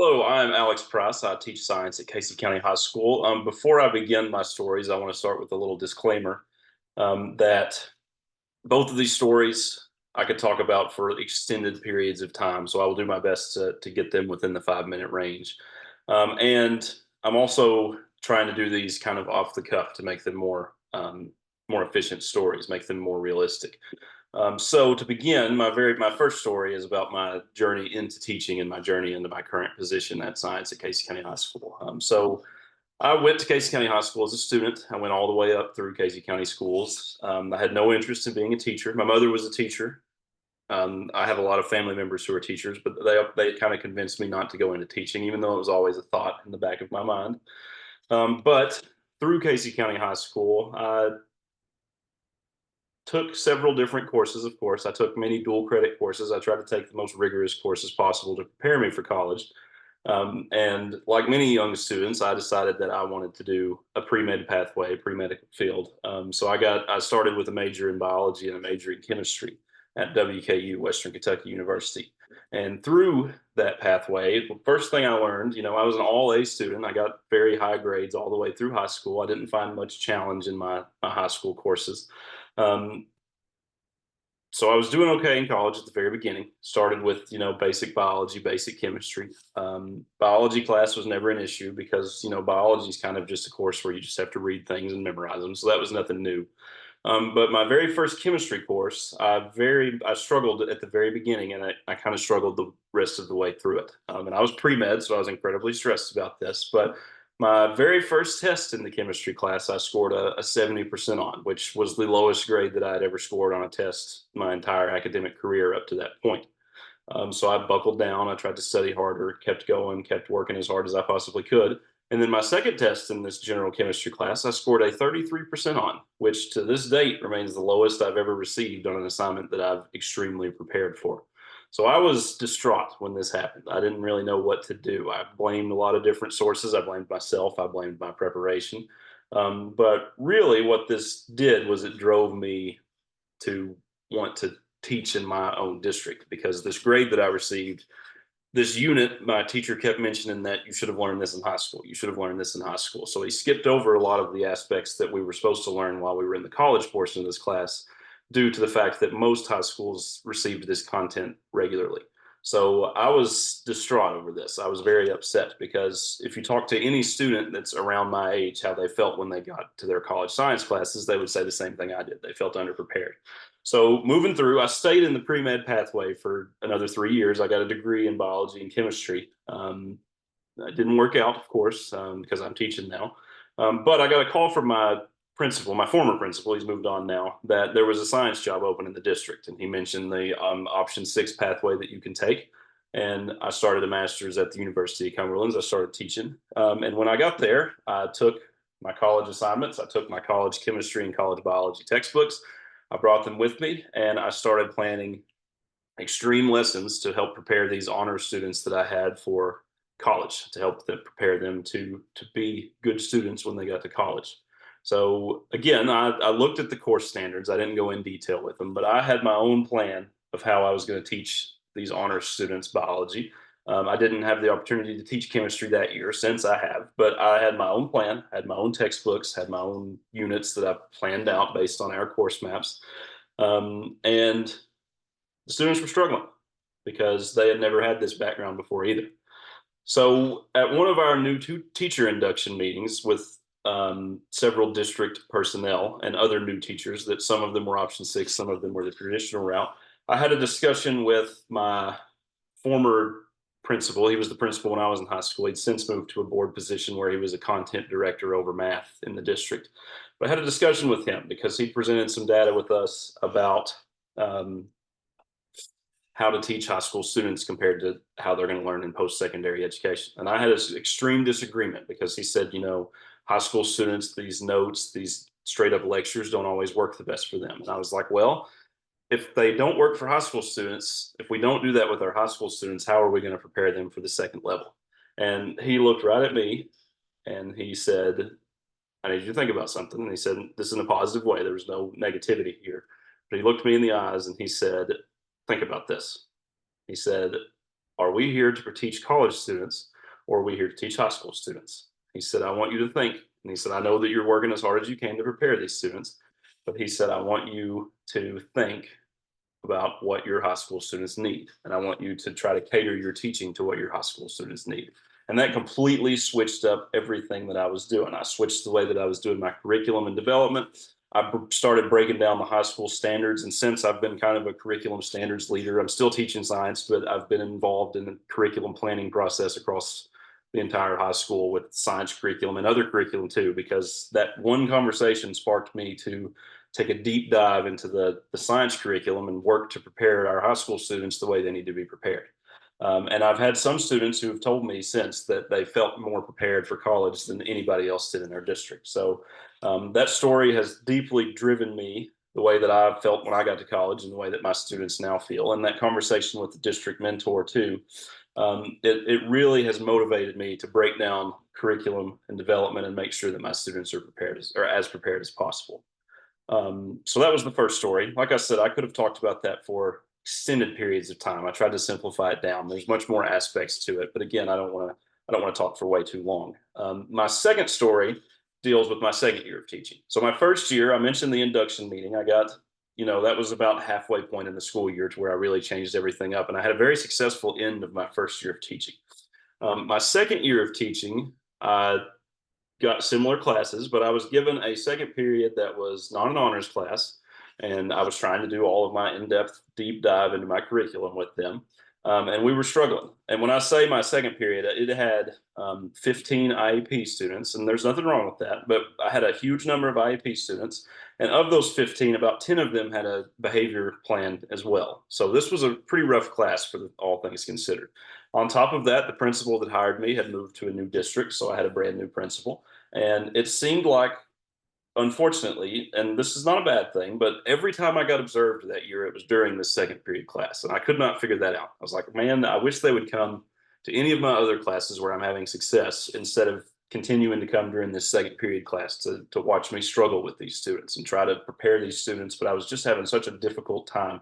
Hello, I'm Alex Price. I teach science at Casey County High School. Before I begin my stories, I want to start with a little disclaimer that both of these stories I could talk about for extended periods of time. So I will do my best to get them within the 5 minute range. And I'm also trying to do these kind of off the cuff to make them more efficient stories, make them more realistic. So to begin, my first story is about my journey into teaching and my journey into my current position at science at Casey County High School. So I went to Casey County High School as a student. I went all the way up through Casey County schools. I had no interest in being a teacher. My mother was a teacher. I have a lot of family members who are teachers, but they kind of convinced me not to go into teaching, even though it was always a thought in the back of my mind. But through Casey County High School, I took several different courses, of course. I took many dual credit courses. I tried to take the most rigorous courses possible to prepare me for college. And like many young students, I decided that I wanted to do a pre-med pathway, pre-medical field. So I started with a major in biology and a major in chemistry at WKU, Western Kentucky University. And through that pathway, the first thing I learned, I was an all A student. I got very high grades all the way through high school. I didn't find much challenge in my high school courses. Um, so I was doing okay in college at the very beginning. Started with basic biology, basic chemistry. Biology class was never an issue because biology is kind of just a course where you just have to read things and memorize them. So that was nothing new. But my very first chemistry course, I struggled at the very beginning, and I kind of struggled the rest of the way through it. And I was pre med, so I was incredibly stressed about this. But my very first test in the chemistry class, I scored a 70% on, which was the lowest grade that I had ever scored on a test my entire academic career up to that point. So I buckled down. I tried to study harder, kept going, kept working as hard as I possibly could. And then my second test in this general chemistry class, I scored a 33% on, which to this date remains the lowest I've ever received on an assignment that I've extremely prepared for. So I was distraught when this happened. I didn't really know what to do. I blamed a lot of different sources. I blamed myself. I blamed my preparation. But really, what this did was it drove me to want to teach in my own district because this grade that I received, this unit, my teacher kept mentioning that you should have learned this in high school. You should have learned this in high school. So he skipped over a lot of the aspects that we were supposed to learn while we were in the college portion of this class due to the fact that most high schools received this content regularly. So I was distraught over this. I was very upset because if you talk to any student that's around my age, how they felt when they got to their college science classes, they would say the same thing I did. They felt underprepared. So moving through, I stayed in the pre-med pathway for another 3 years. I got a degree in biology and chemistry. It didn't work out, of course, because I'm teaching now. But I got a call from my principal, my former principal, he's moved on now, that there was a science job open in the district. And he mentioned the option 6 pathway that you can take. And I started a master's at the University of Cumberland. I started teaching. And when I got there, I took my college assignments. I took my college chemistry and college biology textbooks. I brought them with me and I started planning extreme lessons to help prepare these honor students that I had for college, to help them prepare them to be good students when they got to college. So again, I looked at the course standards. I didn't go in detail with them, but I had my own plan of how I was going to teach these honor students biology. I didn't have the opportunity to teach chemistry that year since I have, but I had my own plan, had my own textbooks, had my own units that I planned out based on our course maps. And the students were struggling because they had never had this background before either. So at one of our new teacher induction meetings with several district personnel and other new teachers, that some of them were option 6, some of them were the traditional route, I had a discussion with my former principal. He was the principal when I was in high school. He'd since moved to a board position where he was a content director over math in the district. But I had a discussion with him because he presented some data with us about um, how to teach high school students compared to how they're going to learn in post-secondary education. And I had an extreme disagreement because he said, high school students, these notes, these straight up lectures don't always work the best for them. And I was like, well, if they don't work for high school students, if we don't do that with our high school students, how are we going to prepare them for the second level? And he looked right at me and he said, I need you to think about something. And he said, this in a positive way. There was no negativity here. But he looked me in the eyes and he said, think about this. He said, are we here to teach college students, or are we here to teach high school students? He said, I want you to think. And he said, I know that you're working as hard as you can to prepare these students, but he said, I want you to think about what your high school students need. And I want you to try to cater your teaching to what your high school students need. And that completely switched up everything that I was doing. I switched the way that I was doing my curriculum and development. I started breaking down the high school standards. And since I've been kind of a curriculum standards leader, I'm still teaching science, but I've been involved in the curriculum planning process across the entire high school with science curriculum and other curriculum too, because that one conversation sparked me to take a deep dive into the science curriculum and work to prepare our high school students the way they need to be prepared. And I've had some students who have told me since that they felt more prepared for college than anybody else did in their district. So that story has deeply driven me the way that I felt when I got to college and the way that my students now feel. And that conversation with the district mentor too, it really has motivated me to break down curriculum and development and make sure that my students are as prepared as possible. So that was the first story. Like I said, I could have talked about that for extended periods of time. I tried to simplify it down. There's much more aspects to it, but again, I don't want to talk for way too long. My second story deals with my second year of teaching. So my first year, I mentioned the induction meeting. I got, that was about halfway point in the school year to where I really changed everything up, and I had a very successful end of my first year of teaching. My second year of teaching, I got similar classes, but I was given a second period that was not an honors class. And I was trying to do all of my in-depth deep dive into my curriculum with them. And we were struggling. And when I say my second period, it had 15 IEP students, and there's nothing wrong with that, but I had a huge number of IEP students. And of those 15, about 10 of them had a behavior plan as well. So this was a pretty rough class for all things considered. On top of that, the principal that hired me had moved to a new district, so I had a brand new principal. And it seemed like, unfortunately, and this is not a bad thing, but every time I got observed that year, it was during the second period class. And I could not figure that out. I was like, man, I wish they would come to any of my other classes where I'm having success instead of continuing to come during this second period class to watch me struggle with these students and try to prepare these students. But I was just having such a difficult time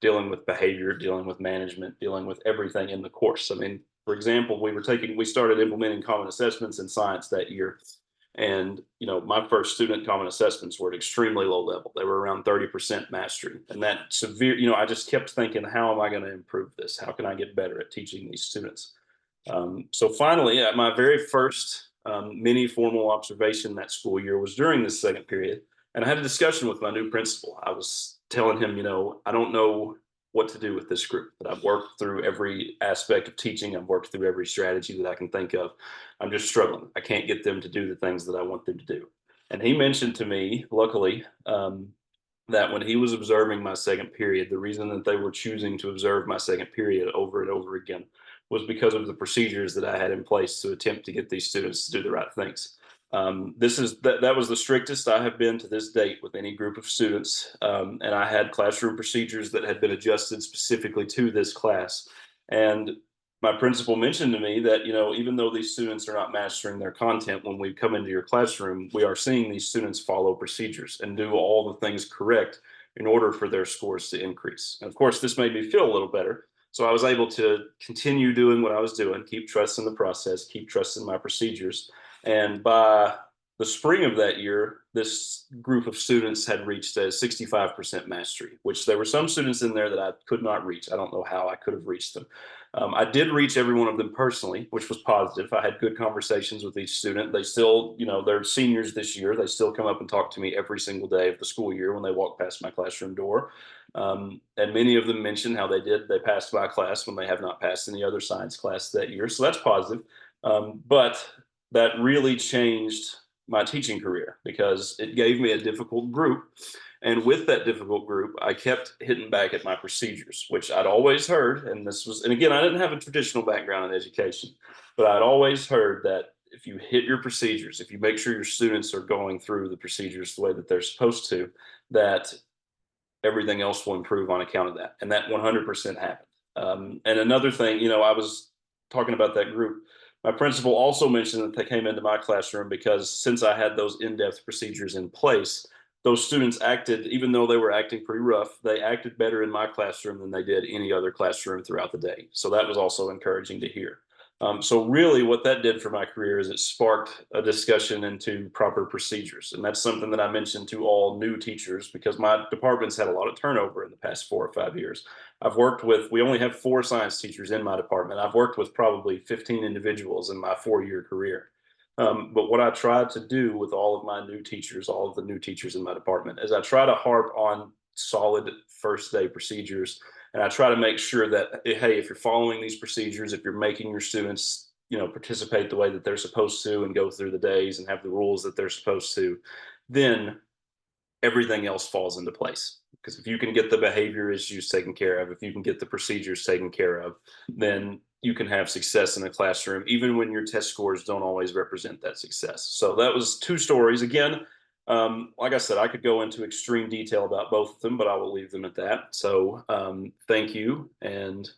dealing with behavior, dealing with management, dealing with everything in the course. I mean, for example, we started implementing common assessments in science that year. And, my first student common assessments were at extremely low level. They were around 30% mastery. And that severe, I just kept thinking, how am I going to improve this? How can I get better at teaching these students? So finally, at my very first mini formal observation that school year was during this second period. And I had a discussion with my new principal. I was telling him, I don't know what to do with this group, that I've worked through every aspect of teaching. I've worked through every strategy that I can think of. I'm just struggling. I can't get them to do the things that I want them to do. And he mentioned to me, luckily, that when he was observing my second period, the reason that they were choosing to observe my second period over and over again was because of the procedures that I had in place to attempt to get these students to do the right things. That was the strictest I have been to this date with any group of students. And I had classroom procedures that had been adjusted specifically to this class. And my principal mentioned to me that, even though these students are not mastering their content, when we come into your classroom, we are seeing these students follow procedures and do all the things correct in order for their scores to increase. And of course, this made me feel a little better. So I was able to continue doing what I was doing, keep trusting the process, keep trusting my procedures. And by the spring of that year, this group of students had reached a 65% mastery, which there were some students in there that I could not reach. I don't know how I could have reached them. I did reach every one of them personally, which was positive. I had good conversations with each student. They still, they're seniors this year. They still come up and talk to me every single day of the school year when they walk past my classroom door. And many of them mentioned how they passed my class when they have not passed any other science class that year. So that's positive. But that really changed my teaching career because it gave me a difficult group. And with that difficult group, I kept hitting back at my procedures, which I'd always heard. And again, I didn't have a traditional background in education, but I'd always heard that if you hit your procedures, if you make sure your students are going through the procedures the way that they're supposed to, that everything else will improve on account of that. And that 100% happened. And another thing, I was talking about that group. My principal also mentioned that they came into my classroom because since I had those in-depth procedures in place, those students acted, even though they were acting pretty rough, they acted better in my classroom than they did any other classroom throughout the day. So that was also encouraging to hear. So really what that did for my career is it sparked a discussion into proper procedures. And that's something that I mentioned to all new teachers because my department's had a lot of turnover in the past 4 or 5 years. We only have 4 science teachers in my department. I've worked with probably 15 individuals in my 4-year career. But what I tried to do with all of my new teachers, all of the new teachers in my department, is I try to harp on solid first day procedures. And I try to make sure that, hey, if you're following these procedures, if you're making your students, participate the way that they're supposed to and go through the days and have the rules that they're supposed to, then everything else falls into place. Because if you can get the behavior issues taken care of, if you can get the procedures taken care of, then you can have success in a classroom, even when your test scores don't always represent that success. So that was 2 stories. Again, like I said, I could go into extreme detail about both of them, but I will leave them at that. So thank you. And